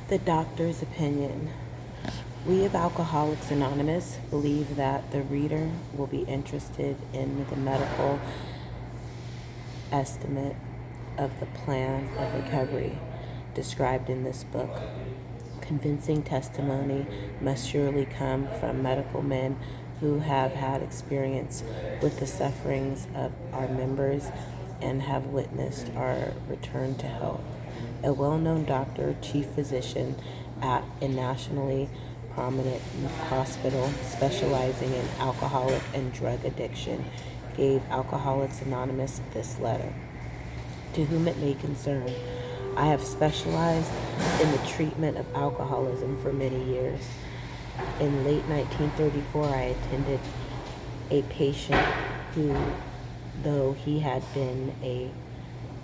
The doctor's opinion. We of Alcoholics Anonymous believe that the reader will be interested in the medical estimate of the plan of recovery described in this book. Convincing testimony must surely come from medical men who have had experience with the sufferings of our members and have witnessed our return to health. A well-known doctor, chief physician at a nationally prominent hospital specializing in alcoholic and drug addiction, gave Alcoholics Anonymous this letter. To whom it may concern, I have specialized in the treatment of alcoholism for many years. In late 1934, I attended a patient who, though he had been a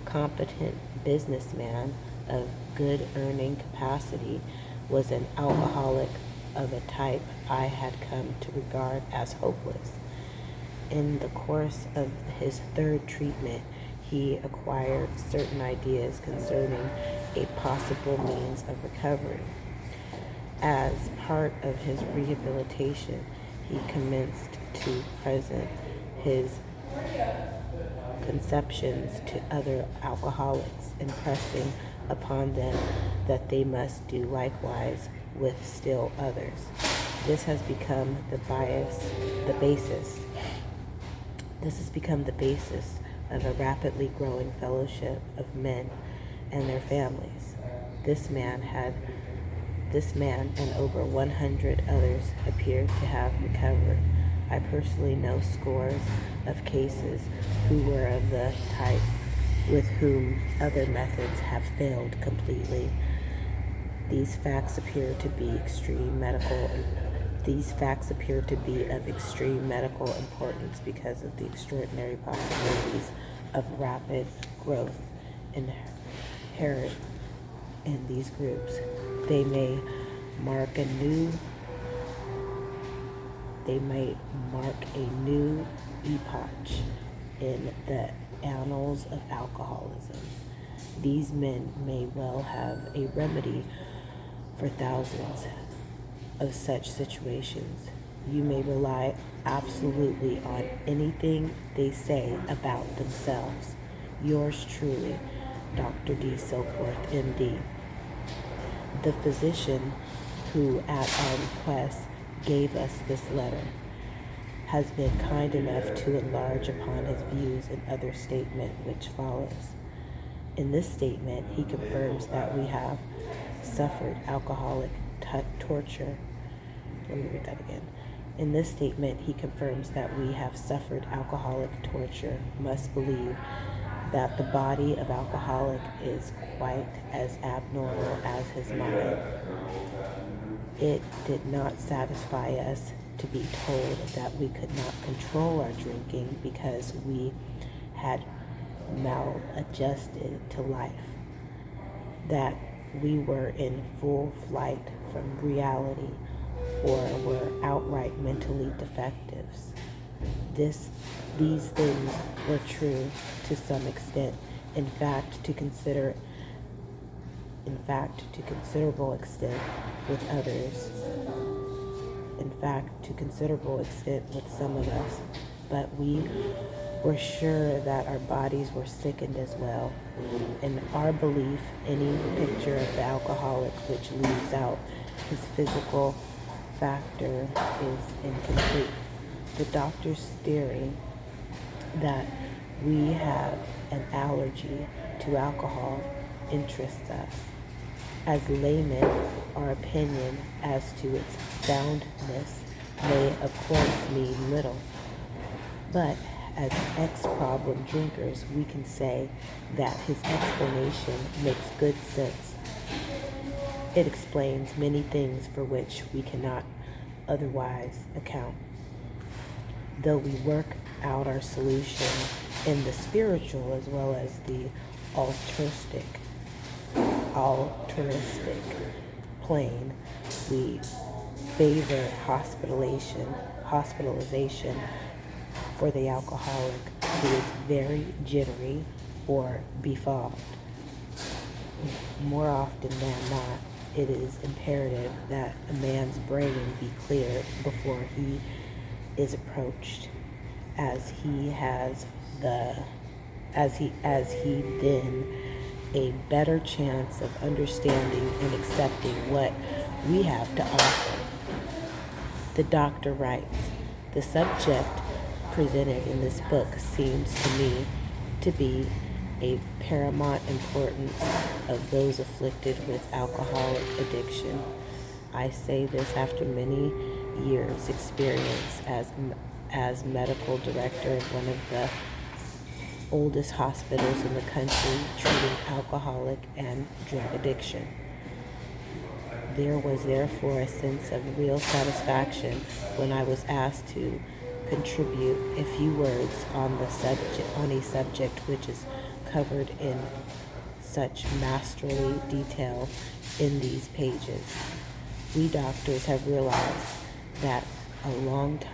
competent businessman of good earning capacity, was an alcoholic of a type I had come to regard as hopeless. In the course of his third treatment, he acquired certain ideas concerning a possible means of recovery. As part of his rehabilitation, he commenced to present his conceptions to other alcoholics, impressing upon them that they must do likewise with still others. This has become the basis of a rapidly growing fellowship of men and their families. This man and over 100 others appear to have recovered. I personally know scores of cases who were of the type with whom other methods have failed completely. These facts appear to be of extreme medical importance because of the extraordinary possibilities of rapid growth inherent in these groups. They may mark a new epoch in the annals of alcoholism. These men may well have a remedy for thousands of such situations. You may rely absolutely on anything they say about themselves. Yours truly, Dr. D. Silkworth, M.D. The physician who, at our request, gave us this letter has been kind enough to enlarge upon his views in other statement which follows. In this statement, he confirms that we have suffered alcoholic torture. Let me read that again. In this statement, he confirms that we have suffered alcoholic torture, must believe that the body of alcoholic is quite as abnormal as his mind. It did not satisfy us to be told that we could not control our drinking because we had maladjusted to life, that we were in full flight from reality or were outright mentally defectives. These things were true to some extent. In fact, to considerable extent with others. In fact, to considerable extent with some of us. But we were sure that our bodies were sickened as well. In our belief, any picture of the alcoholic which leaves out his physical factor is incomplete. The doctor's theory that we have an allergy to alcohol interests us. As laymen, our opinion as to its soundness may of course mean little, but as ex-problem drinkers, we can say that his explanation makes good sense. It explains many things for which we cannot otherwise account. Though we work out our solution in the spiritual as well as the altruistic plane, we favor hospitalization for the alcoholic who is very jittery or befogged. More often than not, it is imperative that a man's brain be cleared before he is approached, as he has the as he then a better chance of understanding and accepting what we have to offer. The doctor writes, the subject presented in this book seems to me to be a paramount importance of those afflicted with alcoholic addiction. I say this after many years' experience as medical director of one of the oldest hospitals in the country treating alcoholic and drug addiction. There was therefore a sense of real satisfaction when I was asked to contribute a few words on a subject which is covered in such masterly detail in these pages. We doctors have realized that a long time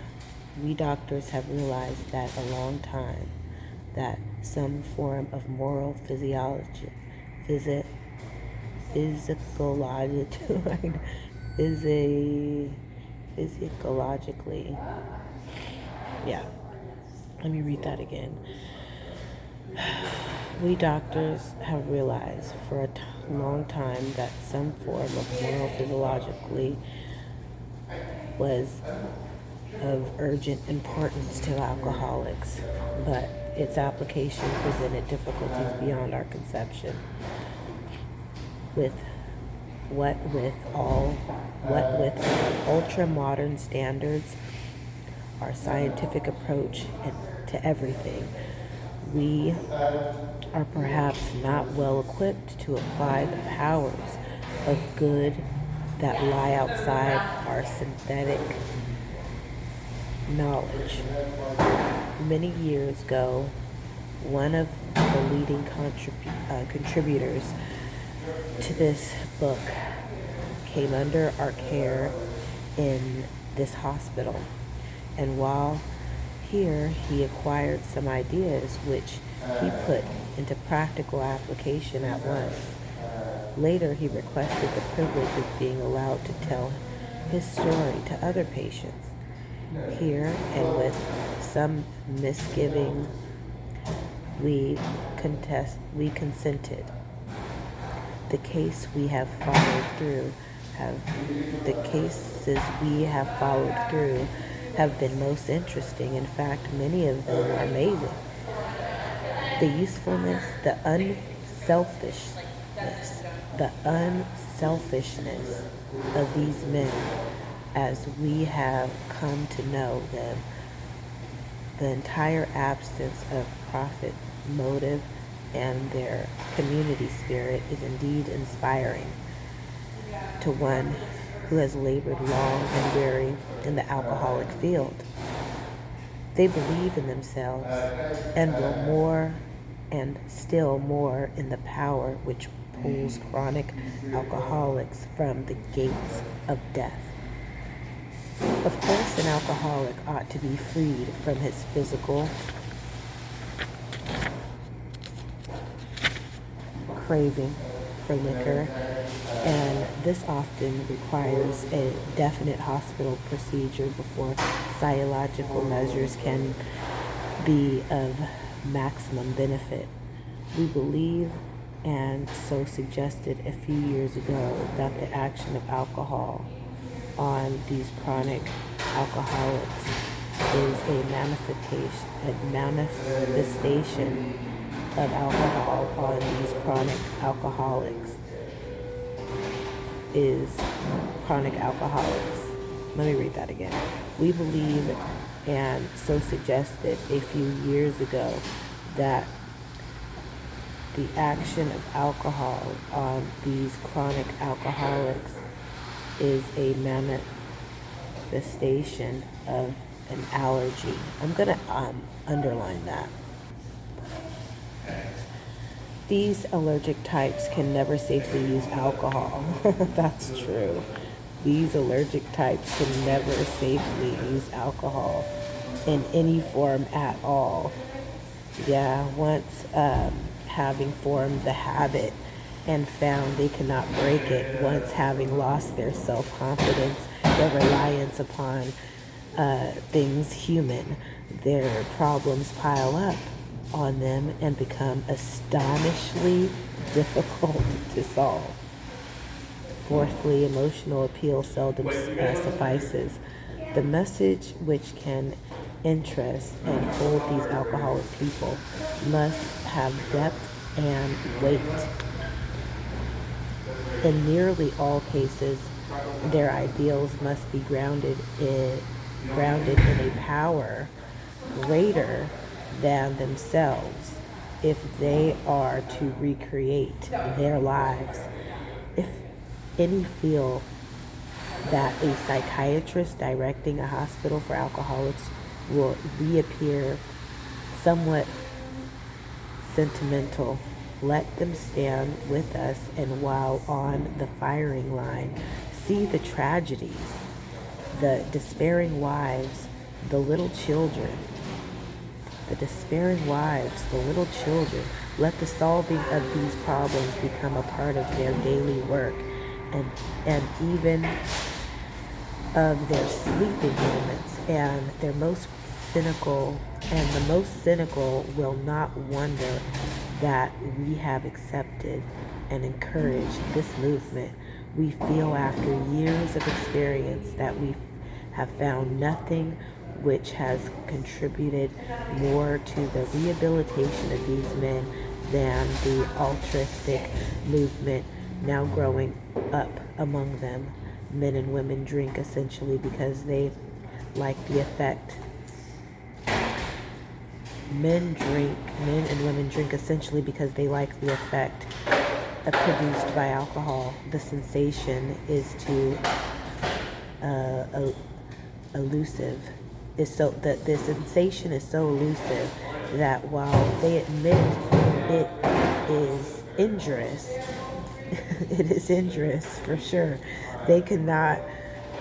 that some form of moral physiologically yeah, let me read that again. We doctors have realized for a long time that some form of moral physiologically was of urgent importance to alcoholics, but its application presented difficulties beyond our conception. With ultra-modern standards, our scientific approach to everything, we are perhaps not well equipped to apply the powers of good that lie outside our synthetic knowledge. Many years ago, one of the leading contributors to this book came under our care in this hospital, and while here he acquired some ideas which he put into practical application at once. Later he requested the privilege of being allowed to tell his story to other patients. Here, and with some misgiving, we consented. The cases we have followed through have been most interesting. In fact, many of them are amazing. The usefulness, the unselfishness of these men as we have come to know them, the entire absence of profit motive, and their community spirit is indeed inspiring to one who has labored long and weary in the alcoholic field. They believe in themselves and will more and still more in the power which pulls chronic alcoholics from the gates of death. Of course, an alcoholic ought to be freed from his physical craving for liquor, and this often requires a definite hospital procedure before psychological measures can be of maximum benefit. We believe, and so suggested a few years ago, that the action of alcohol on these chronic alcoholics is a manifestation of alcohol on these chronic alcoholics. Let me read that again. We believe, and so suggested a few years ago, that the action of alcohol on these chronic alcoholics is a manifestation of an allergy. I'm going to underline that. These allergic types can never safely use alcohol. That's true. These allergic types can never safely use alcohol in any form at all. Yeah, once having formed the habit, and found they cannot break it once having lost their self-confidence, their reliance upon things human. Their problems pile up on them and become astonishingly difficult to solve. Fourthly, emotional appeal seldom suffices. The message which can interest and hold these alcoholic people must have depth and weight. In nearly all cases, their ideals must be grounded in a power greater than themselves if they are to recreate their lives. If any feel that a psychiatrist directing a hospital for alcoholics will reappear somewhat sentimental, let them stand with us, and while on the firing line, see the tragedies, the despairing wives, the little children. Let the solving of these problems become a part of their daily work, and even of their sleeping moments. And the most cynical will not wonder that we have accepted and encouraged this movement. We feel after years of experience that we have found nothing which has contributed more to the rehabilitation of these men than the altruistic movement now growing up among them. Men and women drink essentially because they like the effect. Men and women drink essentially because they like the effect produced by alcohol. The sensation is too elusive. The sensation is so elusive that while they admit it is injurious, it is injurious for sure, they cannot,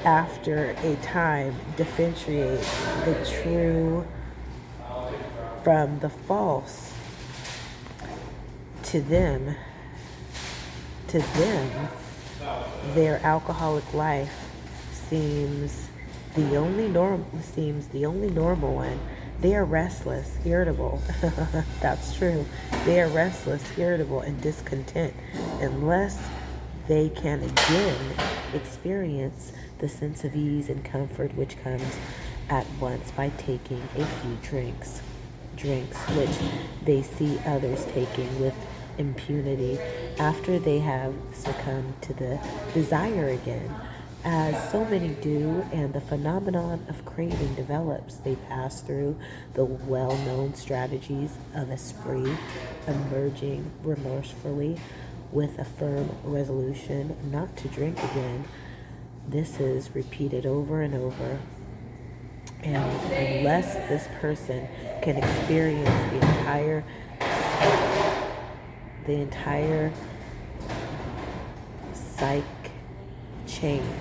after a time, differentiate the true from the false. To them, their alcoholic life seems the only normal one. They are restless, irritable. That's true. They are restless, irritable, and discontent unless they can again experience the sense of ease and comfort which comes at once by taking a few drinks which they see others taking with impunity after they have succumbed to the desire again, as so many do, and the phenomenon of craving develops. They pass through the well-known strategies of esprit, emerging remorsefully with a firm resolution not to drink again. This is repeated over and over, and unless this person can experience the entire psych change,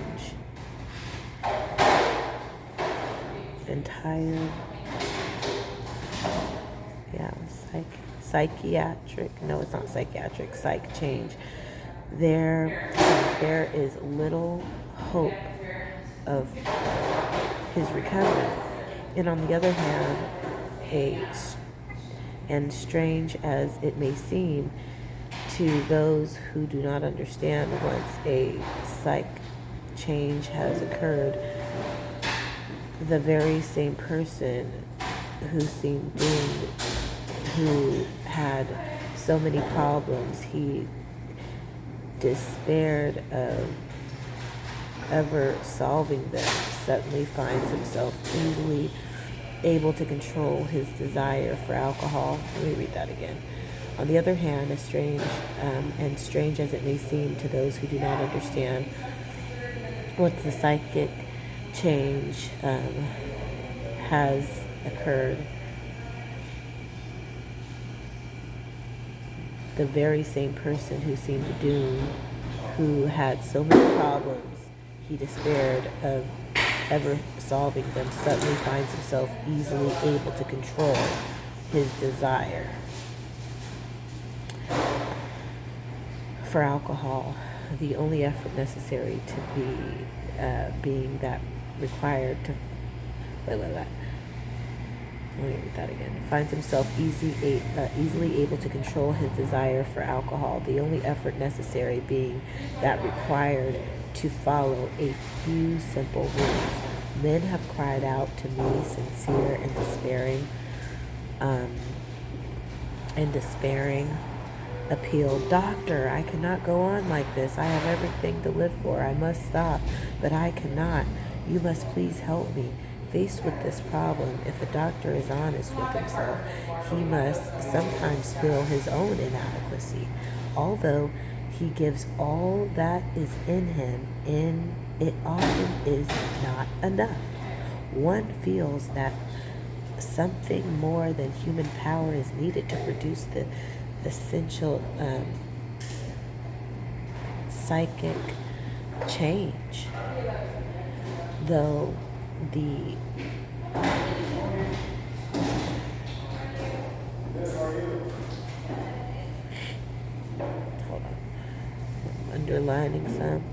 psych change, there is little hope of his recovery. And on the other hand, and strange as it may seem to those who do not understand, once a psych change has occurred, the very same person who seemed doomed, who had so many problems, he despaired of ever solving them, suddenly finds himself easily able to control his desire for alcohol. Let me read that again. On the other hand, as strange as it may seem to those who do not understand what the psychic change has occurred, the very same person who seemed doomed, who had so many problems, he despaired of ever solving them, suddenly finds himself easily able to control his desire for alcohol, the only effort necessary to be being that required to let me read that again. Finds himself easily able to control his desire for alcohol. The only effort necessary being that required to follow a few simple rules. Men have cried out to me, sincere and despairing appeal. Doctor, I cannot go on like this. I have everything to live for. I must stop, but I cannot. You must please help me. Faced with this problem, if a doctor is honest with himself, he must sometimes feel his own inadequacy. Although he gives all that is in him, it often is not enough. One feels that something more than human power is needed to produce the essential psychic change. Though the hold on, I'm underlining some.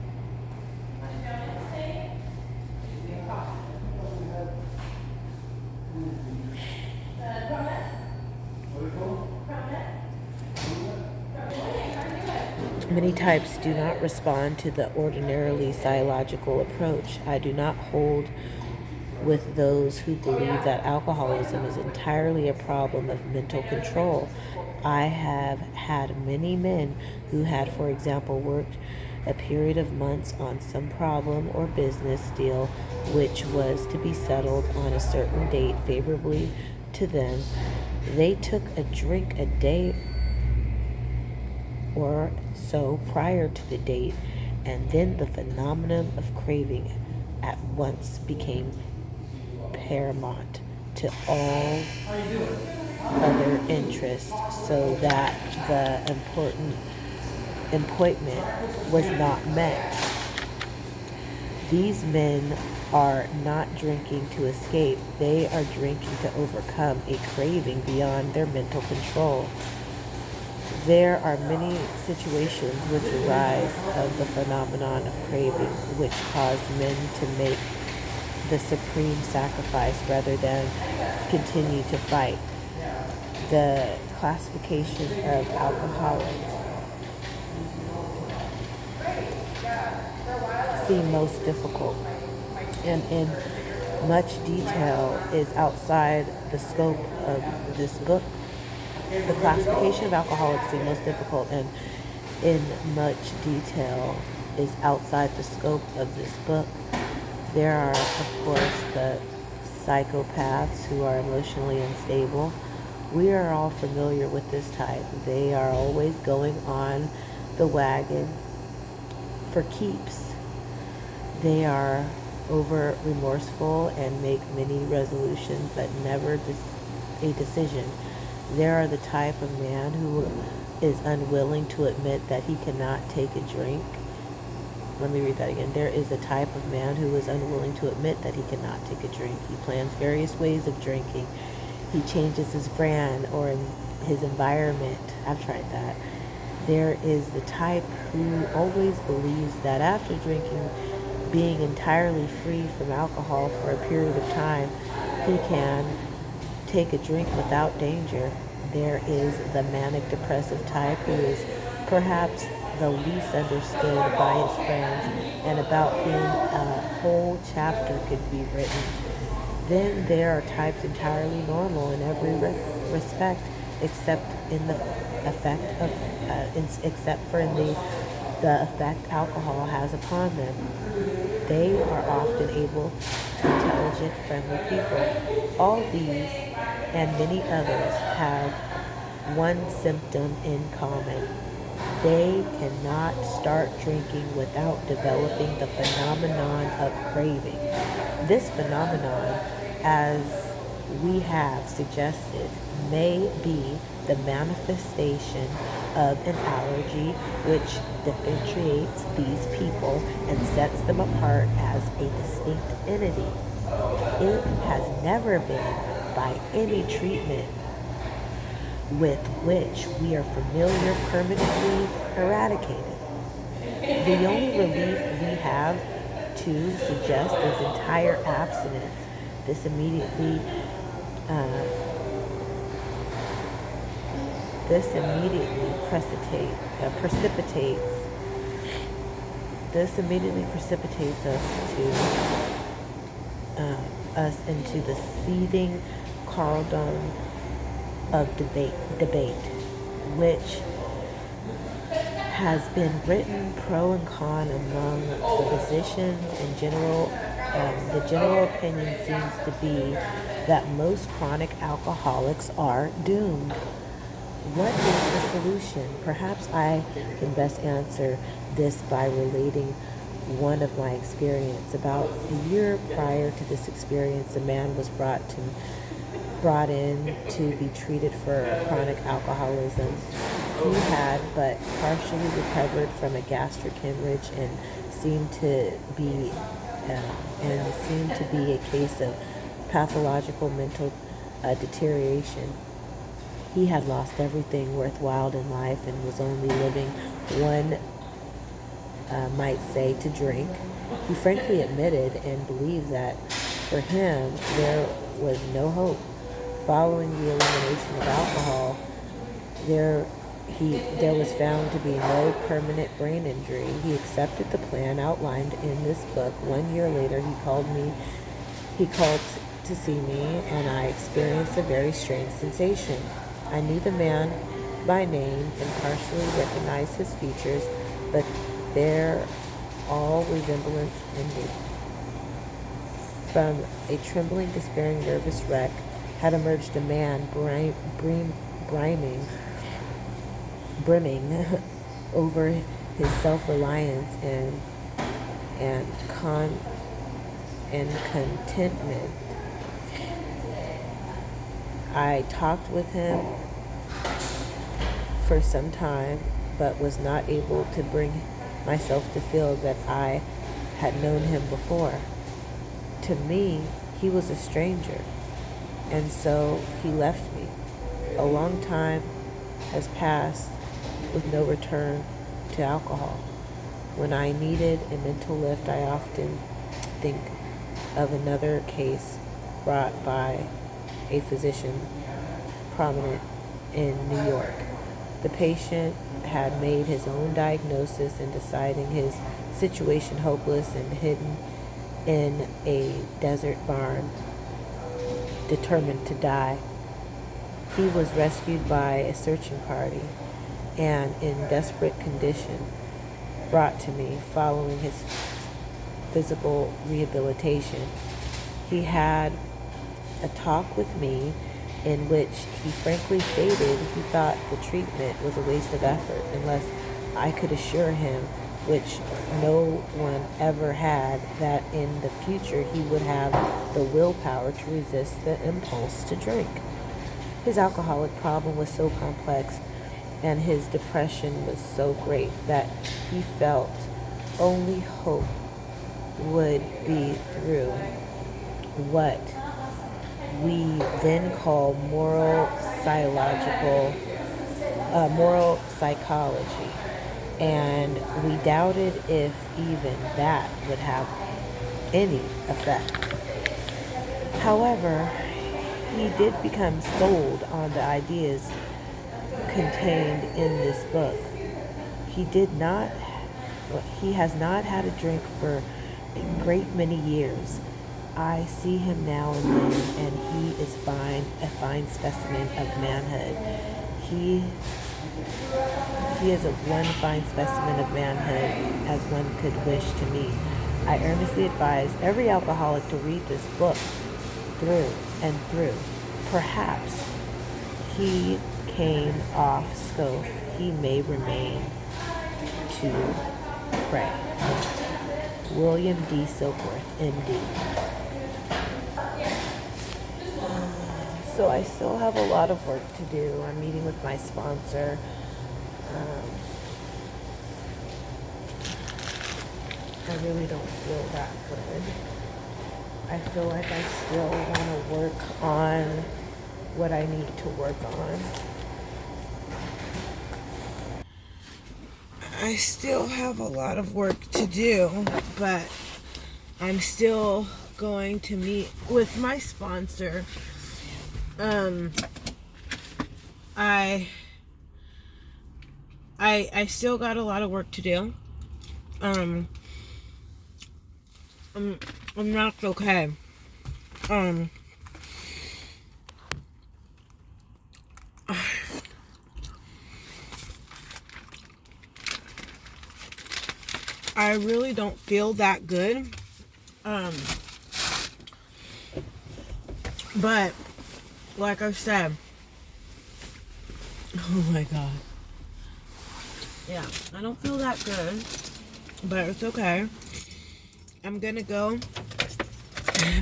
Many types do not respond to the ordinarily psychological approach. I do not hold with those who believe that alcoholism is entirely a problem of mental control. I have had many men who had, for example, worked a period of months on some problem or business deal which was to be settled on a certain date favorably to them. They took a drink a day or so prior to the date, and then the phenomenon of craving at once became paramount to all other interests, so that the appointment was not met. These men are not drinking to escape, they are drinking to overcome a craving beyond their mental control. There are many situations which arise of the phenomenon of craving, which cause men to make the supreme sacrifice rather than continue to fight. The classification of alcoholics seem most difficult and in much detail is outside the scope of this book. The classification of alcoholics seems most difficult and in much detail is outside the scope of this book. There are, of course, the psychopaths who are emotionally unstable. We are all familiar with this type. They are always going on the wagon for keeps. They are over remorseful and make many resolutions but never a decision. There are the type of man who is unwilling to admit that he cannot take a drink. Let me read that again. There is a type of man who is unwilling to admit that he cannot take a drink. He plans various ways of drinking. He changes his brand or his environment. I've tried that. There is the type who always believes that after drinking, being entirely free from alcohol for a period of time, he can take a drink without danger. There is the manic depressive type who is perhaps the least understood by his friends and about whom a whole chapter could be written. Then there are types entirely normal in every respect except in the effect of the effect alcohol has upon them. They are often able, intelligent, friendly people. All these and many others have one symptom in common. They cannot start drinking without developing the phenomenon of craving. This phenomenon, as we have suggested, may be the manifestation of an allergy which differentiates these people and sets them apart as a distinct entity. It has never been, by any treatment with which we are familiar, permanently eradicated. The only relief we have to suggest is entire abstinence. This immediately uh, precipitates us into the seething cauldron of debate, which has been written pro and con among the physicians in general. The general opinion seems to be that most chronic alcoholics are doomed. What is the solution? Perhaps I can best answer this by relating one of my experience. About a year prior to this experience, a man was brought in to be treated for chronic alcoholism. He had but partially recovered from a gastric hemorrhage and seemed to be a case of pathological mental deterioration. He had lost everything worthwhile in life and was only living, one might say, to drink. He frankly admitted and believed that for him there was no hope. Following the elimination of alcohol, there was found to be no permanent brain injury. He accepted the plan outlined in this book. 1 year later, he called to see me, and I experienced a very strange sensation. I knew the man by name and partially recognized his features, but their all resemblance ended. From a trembling, despairing, nervous wreck had emerged a man brimming over his self-reliance and contentment. I talked with him for some time, but was not able to bring myself to feel that I had known him before. To me, he was a stranger, and so he left me. A long time has passed with no return to alcohol. When I needed a mental lift, I often think of another case brought by a physician prominent in New York. The patient had made his own diagnosis and deciding his situation hopeless and hidden in a desert barn, determined to die. He was rescued by a searching party and in desperate condition brought to me following his physical rehabilitation. He had a talk with me in which he frankly stated he thought the treatment was a waste of effort unless I could assure him, which no one ever had, that in the future he would have the willpower to resist the impulse to drink. His alcoholic problem was so complex and his depression was so great that he felt only hope would be through what we then call moral psychology, and we doubted if even that would have any effect. However, he did become sold on the ideas contained in this book. He has not had a drink for a great many years. I see him now and then, and he is a fine specimen of manhood. He is one fine specimen of manhood as one could wish to meet. I earnestly advise every alcoholic to read this book through and through. Perhaps he came off scope. He may remain to pray. William D. Silkworth, M.D. So I still have a lot of work to do. I'm meeting with my sponsor. I really don't feel that good. I feel like I still want to work on what I need to work on. I still have a lot of work to do, but I'm still going to meet with my sponsor. I still got a lot of work to do. I'm not okay. I really don't feel that good. But like I said, oh my God. Yeah, I don't feel that good, but it's okay. I'm gonna go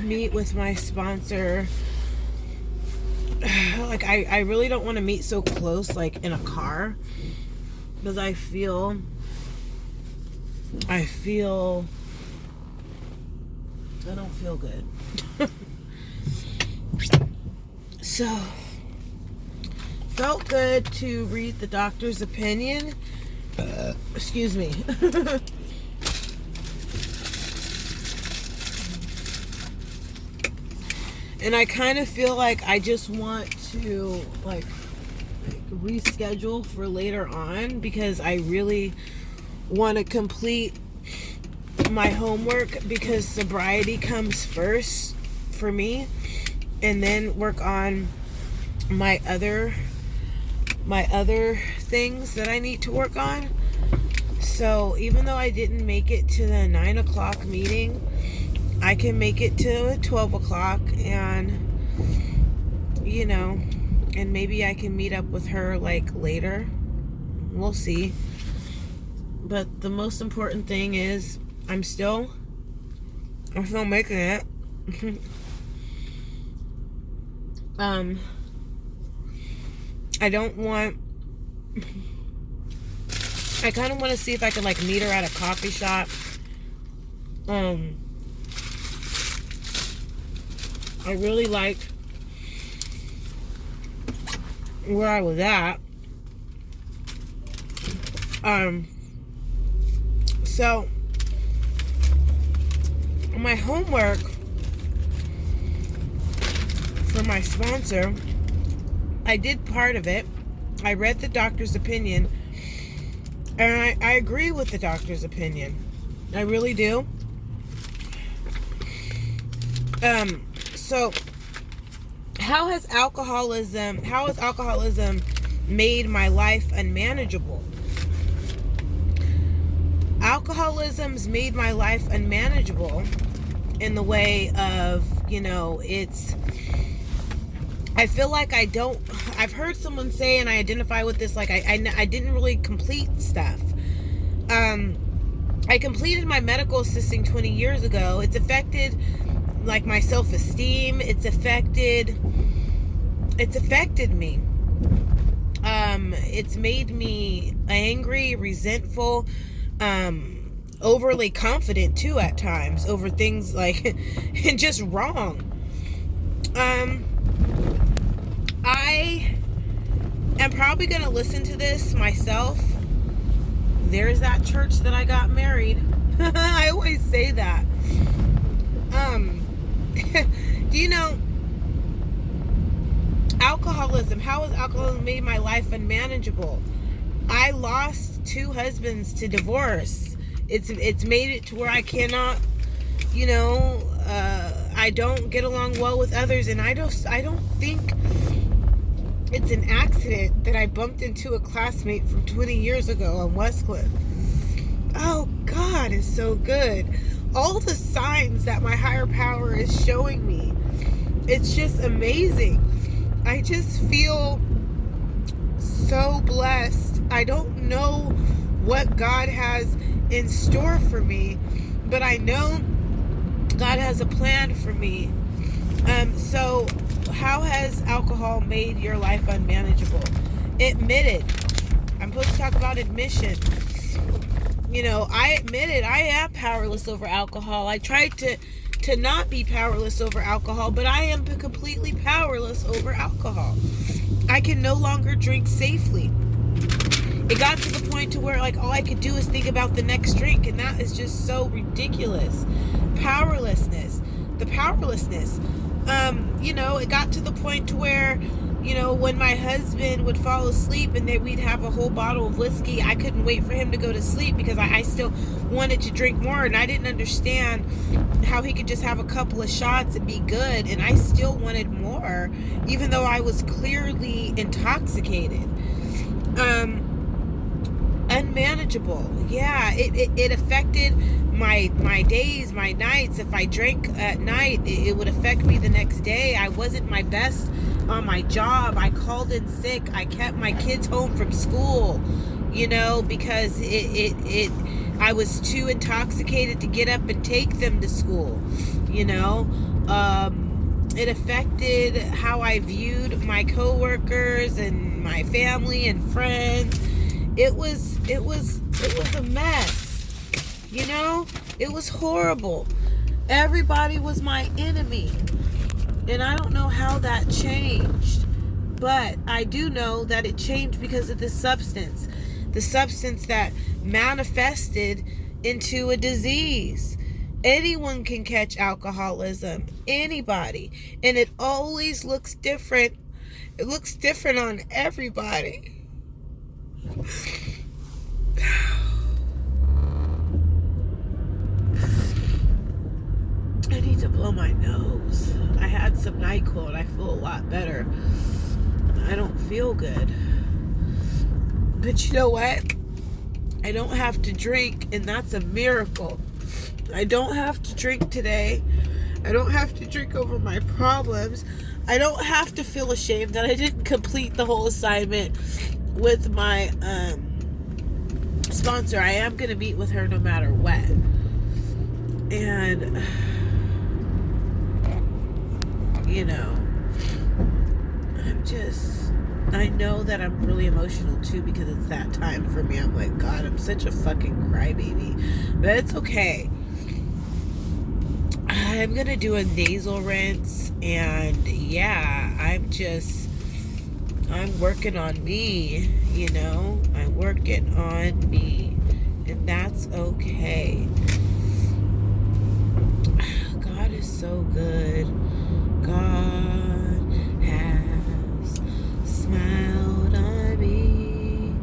meet with my sponsor. Like, I really don't want to meet so close, like in a car, because I don't feel good. So, felt good to read the doctor's opinion. Excuse me. And I kind of feel like I just want to like reschedule for later on, because I really want to complete my homework, because sobriety comes first for me, and then work on my other things that I need to work on. So even though I didn't make it to the 9 o'clock meeting, I can make it to 12 o'clock, and and maybe I can meet up with her like later. We'll see. But the most important thing is I'm still making it. I kind of want to see if I could like meet her at a coffee shop. I really liked where I was at. So my homework for my sponsor, I did part of it. I read the doctor's opinion, and I agree with the doctor's opinion. I really do. So how has alcoholism made my life unmanageable? Alcoholism's made my life unmanageable in the way of, I feel like I've heard someone say, and I identify with this, like I didn't really complete stuff. I completed my medical assisting 20 years ago. It's affected like my self-esteem. It's affected me. It's made me angry, resentful, overly confident too at times over things like and just wrong. I am probably going to listen to this myself. There's that church that I got married. I always say that. Do you know alcoholism? How has alcoholism made my life unmanageable? I lost 2 husbands to divorce. It's made it to where I cannot, I don't get along well with others, and I don't think it's an accident that I bumped into a classmate from 20 years ago on Westcliff. Oh, God is so good. All the signs that my higher power is showing me. It's just amazing. I just feel so blessed. I don't know what God has in store for me, but I know God has a plan for me. So how has alcohol made your life unmanageable? Admitted. I'm supposed to talk about admission. I admitted I am powerless over alcohol. I tried to not be powerless over alcohol, but I am completely powerless over alcohol. I can no longer drink safely. It got to the point to where, like, all I could do is think about the next drink, and that is just so ridiculous. Powerlessness. The powerlessness. It got to the point to where, when my husband would fall asleep and we'd have a whole bottle of whiskey, I couldn't wait for him to go to sleep because I still wanted to drink more, and I didn't understand how he could just have a couple of shots and be good, and I still wanted more, even though I was clearly intoxicated. Unmanageable. Yeah, it affected my days, my nights. If I drank at night, it would affect me the next day. I wasn't my best on my job. I called in sick. I kept my kids home from school, because I was too intoxicated to get up and take them to school. It affected how I viewed my coworkers and my family and friends. It was a mess. It was horrible. Everybody was my enemy. And I don't know how that changed. But I do know that it changed because of this substance. The substance that manifested into a disease. Anyone can catch alcoholism. Anybody. And it always looks different. It looks different on everybody. I need to blow my nose. I had some NyQuil and I feel a lot better. I don't feel good. But you know what? I don't have to drink, and that's a miracle. I don't have to drink today. I don't have to drink over my problems. I don't have to feel ashamed that I didn't complete the whole assignment with my sponsor. I am going to meet with her no matter what. And I know that I'm really emotional too because it's that time for me. I'm like, God, I'm such a fucking crybaby. But it's okay. I'm going to do a nasal rinse, and yeah, I'm working on me, I'm working on me, and that's okay. God is so good. God has smiled on me.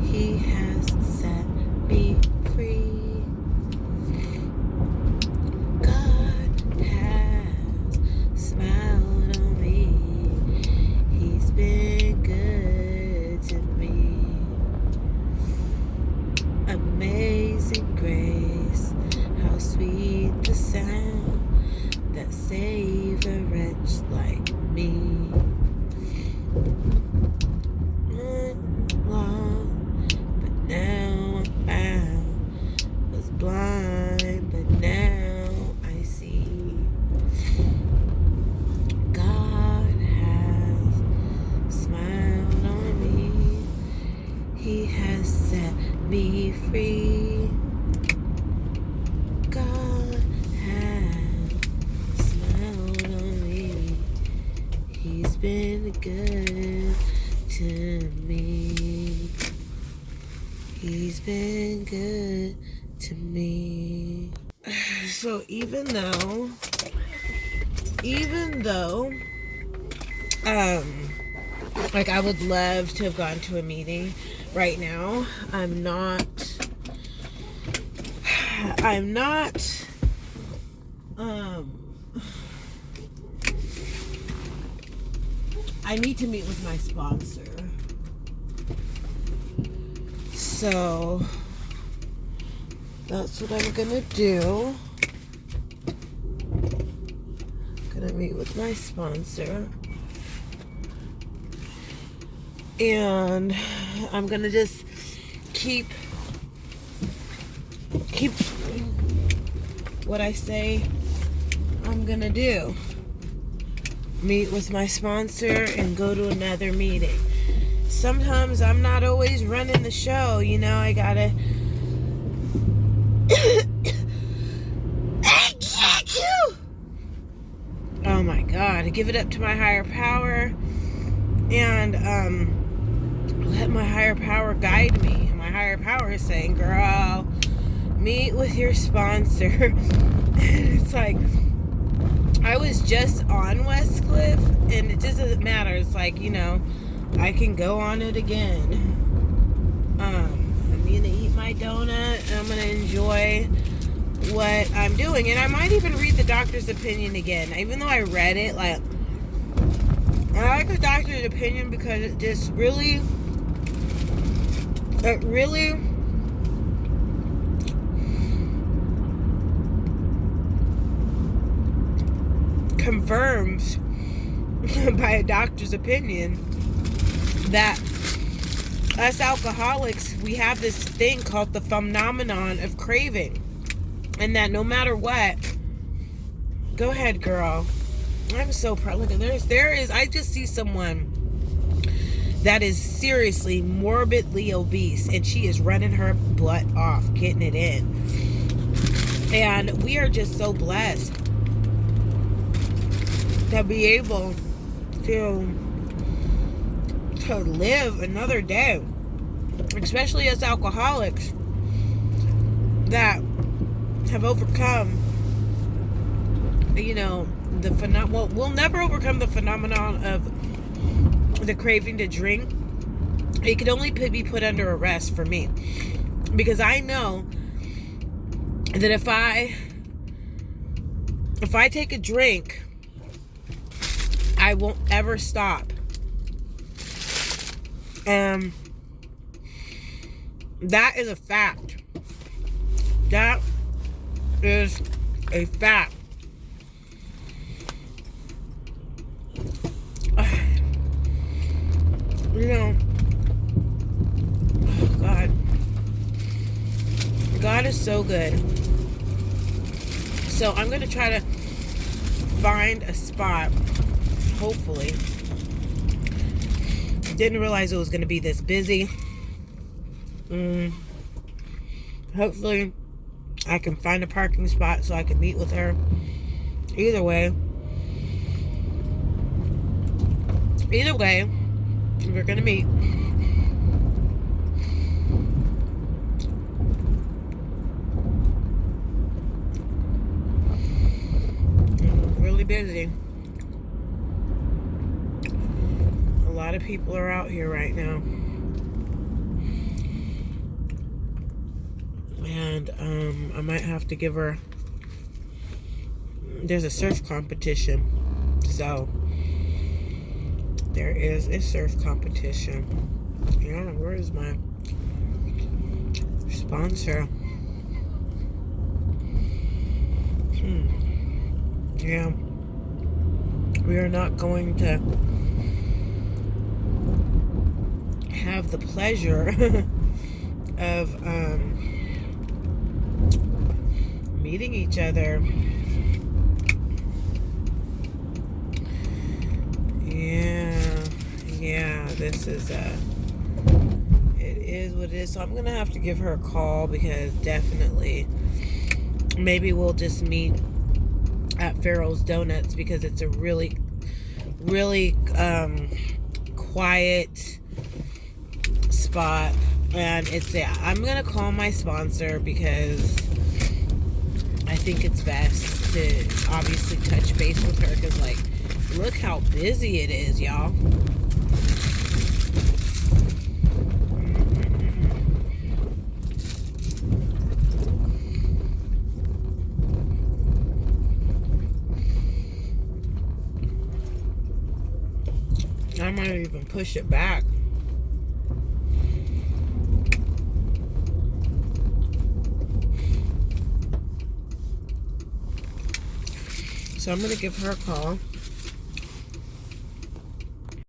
He has set me free. God has smiled on me. He's been good to me. Amazing grace, how sweet the sound that saved a wretch like me. Long, but now I'm found. Was blind, but now I see. God has smiled on me. He has set me free. God has smiled on me. He's been good to me. He's been good to me. So even though like I would love to have gone to a meeting right now, I'm not I need to meet with my sponsor. So that's what I'm gonna do. Gonna meet with my sponsor. And I'm gonna just keep what I say I'm gonna do. Meet with my sponsor and go to another meeting. Sometimes I'm not always running the show, I gotta oh my God, I give it up to my higher power and let my higher power guide me. And my higher power is saying, girl, meet with your sponsor. And it's like, I was just on Westcliff, and it just doesn't matter. It's like, you know, I can go on it again. I'm gonna eat my donut, and I'm gonna enjoy what I'm doing. And I might even read the doctor's opinion again, even though I read it. Like, I like the doctor's opinion because it just really confirms by a doctor's opinion that us alcoholics, we have this thing called the phenomenon of craving, and that no matter what, go ahead, girl. I'm so proud. Look at there is I just see someone that is seriously morbidly obese, and she is running her butt off, getting it in. And we are just so blessed to be able to live another day, especially as alcoholics that have overcome, you know, we'll never overcome the phenomenon of the craving to drink. It could only be put under arrest for me, because I know that if I take a drink, I won't ever stop. And that is a fact. That is a fact. You know, oh God. God is so good. So I'm going to try to find a spot, hopefully. Didn't realize it was going to be this busy. Hopefully I can find a parking spot so I can meet with her. Either way, we're going to meet. I'm really busy. A lot of people are out here right now. And I might have to give her, there's a surf competition. So there is a surf competition. Yeah, where is my sponsor? Yeah. We are not going to have the pleasure of meeting each other. Yeah, this is it is what it is. So I'm gonna have to give her a call, because definitely maybe we'll just meet at Farrell's Donuts, because it's a really quiet spot. And I'm gonna call my sponsor, because I think it's best to obviously touch base with her, because like, look how busy it is, y'all. I might even push it back. So I'm going to give her a call.